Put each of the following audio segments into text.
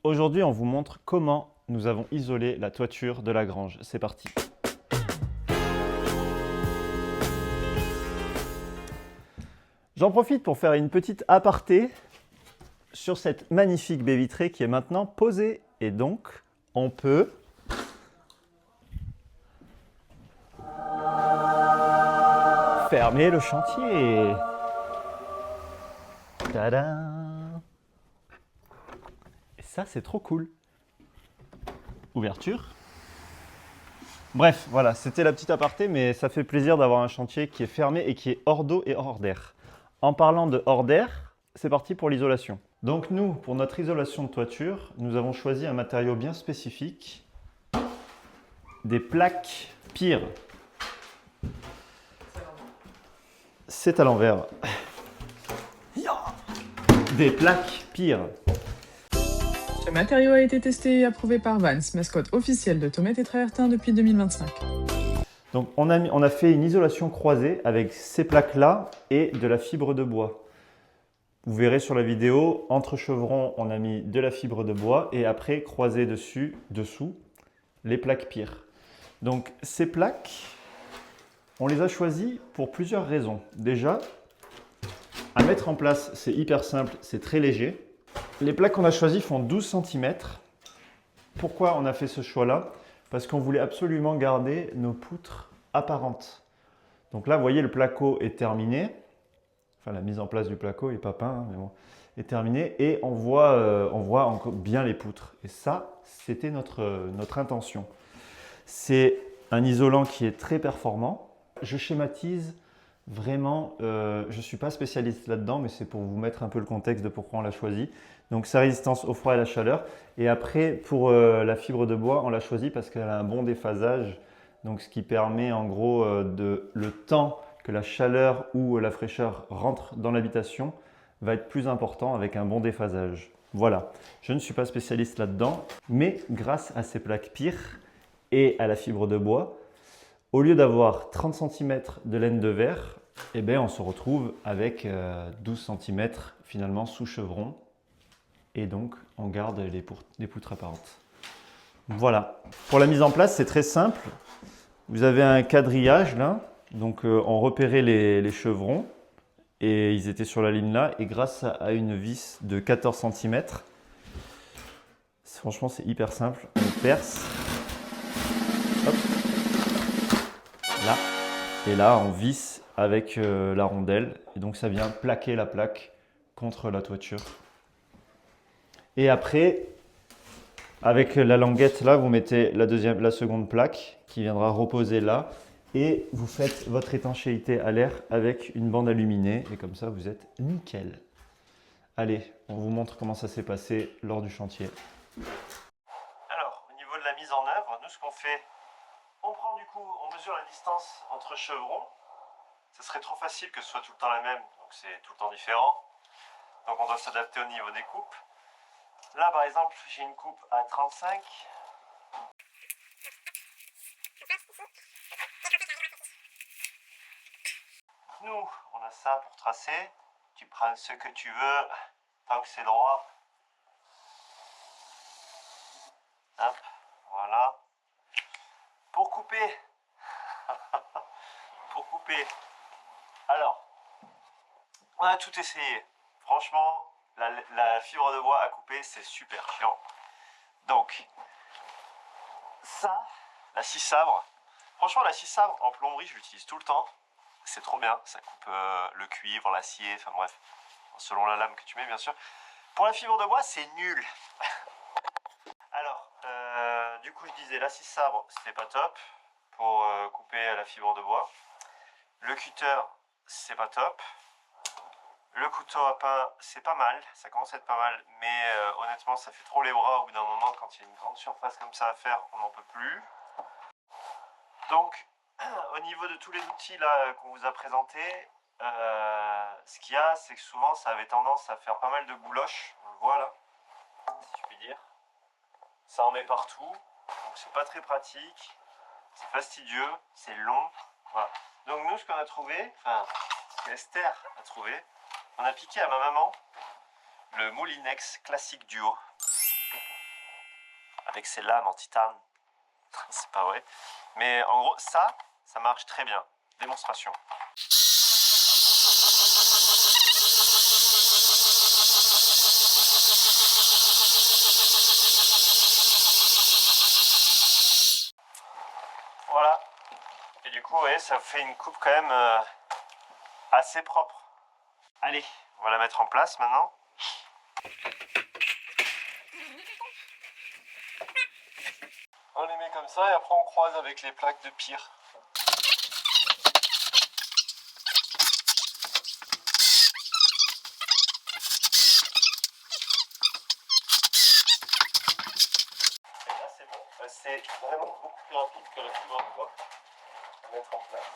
Aujourd'hui, on vous montre comment nous avons isolé la toiture de la grange. C'est parti. J'en profite pour faire une petite aparté sur cette magnifique baie vitrée qui est maintenant posée. Et donc, on peut fermer le chantier. Tadam! Et ça, c'est trop cool. Ouverture. Bref, voilà, c'était la petite aparté, mais ça fait plaisir d'avoir un chantier qui est fermé et qui est hors d'eau et hors d'air. En parlant de hors d'air, c'est parti pour l'isolation. Donc nous, pour notre isolation de toiture, nous avons choisi un matériau bien spécifique, des plaques Pyr. C'est à l'envers. Des plaques Pyr. Ce matériau a été testé et approuvé par Vance, mascotte officielle de Tomates et Travertin depuis 2025. Donc on a fait une isolation croisée avec ces plaques-là et de la fibre de bois. Vous verrez sur la vidéo, entre chevrons, on a mis de la fibre de bois et après croisé dessous, les plaques Pyr. Donc ces plaques, on les a choisies pour plusieurs raisons. Déjà, à mettre en place, c'est hyper simple, c'est très léger. Les plaques qu'on a choisies font 12 cm. Pourquoi on a fait ce choix-là? Parce qu'on voulait absolument garder nos poutres apparentes. Donc là, vous voyez, le placo est terminé. Enfin, la mise en place du placo est pas peint, hein, mais bon, est terminée. Et on voit encore bien les poutres. Et ça, c'était notre intention. C'est un isolant qui est très performant. Je schématise vraiment, je ne suis pas spécialiste là-dedans, mais c'est pour vous mettre un peu le contexte de pourquoi on l'a choisi. Donc sa résistance au froid et à la chaleur. Et après, pour la fibre de bois, on l'a choisi parce qu'elle a un bon déphasage. Donc ce qui permet en gros le temps que la chaleur ou la fraîcheur rentre dans l'habitation va être plus important avec un bon déphasage. Voilà, je ne suis pas spécialiste là-dedans, mais grâce à ces plaques Pyr et à la fibre de bois, au lieu d'avoir 30 cm de laine de verre, eh bien, on se retrouve avec 12 cm finalement sous chevron et donc on garde les poutres apparentes. Voilà, pour la mise en place, c'est très simple. Vous avez un quadrillage là, donc on repérait les chevrons et ils étaient sur la ligne là et grâce à une vis de 14 cm, franchement c'est hyper simple, on perce, hop, là, et là on visse avec la rondelle et donc ça vient plaquer la plaque contre la toiture. Et après, avec la languette là, vous mettez la seconde plaque qui viendra reposer là et vous faites votre étanchéité à l'air avec une bande aluminée et comme ça vous êtes nickel. Allez, on vous montre comment ça s'est passé lors du chantier. Alors, au niveau de la mise en œuvre, nous ce qu'on fait, on mesure la distance entre chevrons. Ce serait trop facile que ce soit tout le temps la même, donc c'est tout le temps différent. Donc on doit s'adapter au niveau des coupes. Là par exemple, j'ai une coupe à 35. Nous, on a ça pour tracer. Tu prends ce que tu veux, tant que c'est droit. Hop, voilà. Pour couper, alors, on a tout essayé. Franchement, la fibre de bois à couper, c'est super chiant. Donc, ça, la scie sabre. Franchement, la scie sabre en plomberie, je l'utilise tout le temps. C'est trop bien, ça coupe le cuivre, l'acier, enfin bref, selon la lame que tu mets bien sûr. Pour la fibre de bois, c'est nul. Alors, du coup, je disais, la scie sabre, c'était pas top pour couper la fibre de bois. Le cutter, c'est pas top. Le couteau à pain, c'est pas mal, ça commence à être pas mal, mais honnêtement, ça fait trop les bras au bout d'un moment. Quand il y a une grande surface comme ça à faire, on n'en peut plus. Donc, au niveau de tous les outils là qu'on vous a présentés, ce qu'il y a, c'est que souvent ça avait tendance à faire pas mal de gouloches, on le voit là, si je puis dire. Ça en met partout, donc c'est pas très pratique, c'est fastidieux, c'est long, voilà. Donc nous, ce qu'on a trouvé, enfin, ce qu'Esther a trouvé, on a piqué à ma maman le Moulinex Classic Duo. avec ses lames en titane. C'est pas vrai. Mais en gros, ça marche très bien. Démonstration. Voilà. Et du coup, ouais, ça fait une coupe quand même assez propre. Allez, on va la mettre en place maintenant. On les met comme ça et après on croise avec les plaques de pire. Et là c'est bon, c'est vraiment beaucoup plus rapide que la fibre de bois. On va mettre en place.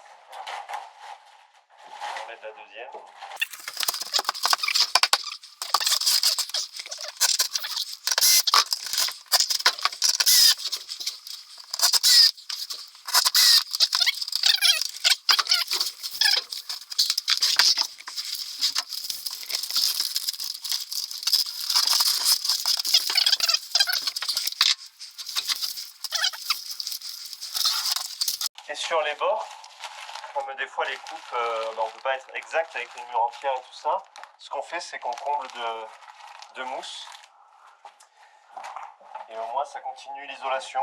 On va mettre la deuxième. Et sur les bords, comme des fois les coupes, on ne peut pas être exact avec les murs en pierre et tout ça, ce qu'on fait c'est qu'on comble de mousse. Et au moins ça continue l'isolation.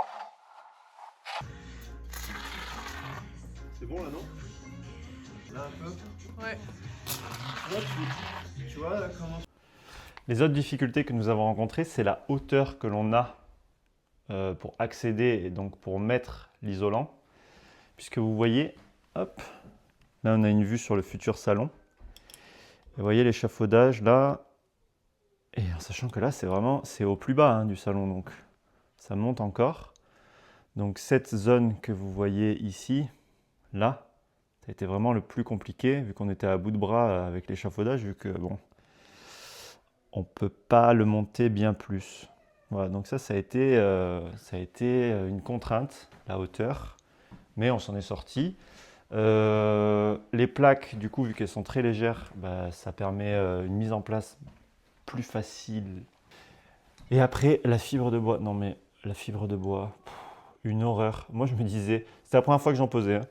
C'est bon là non? Là un peu? Ouais. Là, tu vois là comment... Les autres difficultés que nous avons rencontrées, c'est la hauteur que l'on a pour accéder et donc pour mettre l'isolant. Puisque vous voyez, hop, là on a une vue sur le futur salon. Et vous voyez l'échafaudage là, et en sachant que là c'est au plus bas hein, du salon, donc ça monte encore. Donc cette zone que vous voyez ici, là, ça a été vraiment le plus compliqué, vu qu'on était à bout de bras avec l'échafaudage, vu que bon, on ne peut pas le monter bien plus. Voilà, donc ça a été une contrainte, la hauteur. Mais on s'en est sorti. Les plaques, du coup, vu qu'elles sont très légères, bah, ça permet une mise en place plus facile. Et après, la fibre de bois. Non mais, la fibre de bois, une horreur. Moi, je me disais, c'était la première fois que j'en posais. Hein.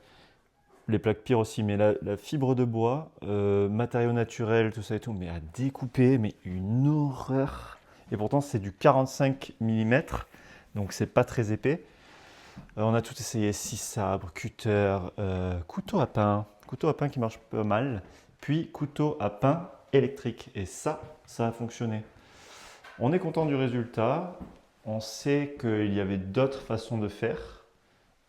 Les plaques pires aussi, mais la fibre de bois, matériaux naturels, tout ça et tout, mais à découper, mais une horreur. Et pourtant, c'est du 45 mm, donc c'est pas très épais. On a tout essayé, scie sabre, cutter, couteau à pain qui marche pas mal, puis couteau à pain électrique. Et ça a fonctionné. On est content du résultat, on sait qu'il y avait d'autres façons de faire,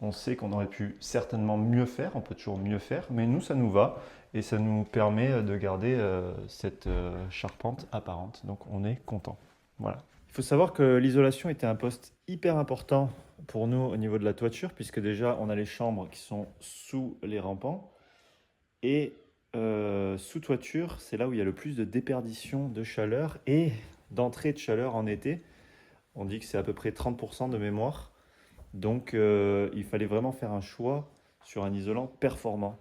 on sait qu'on aurait pu certainement mieux faire, on peut toujours mieux faire, mais nous ça nous va et ça nous permet de garder cette charpente apparente, donc on est content. Voilà. Il faut savoir que l'isolation était un poste hyper important pour nous au niveau de la toiture, puisque déjà on a les chambres qui sont sous les rampants et sous toiture, c'est là où il y a le plus de déperdition de chaleur et d'entrée de chaleur en été. On dit que c'est à peu près 30% de mémoire, donc il fallait vraiment faire un choix sur un isolant performant.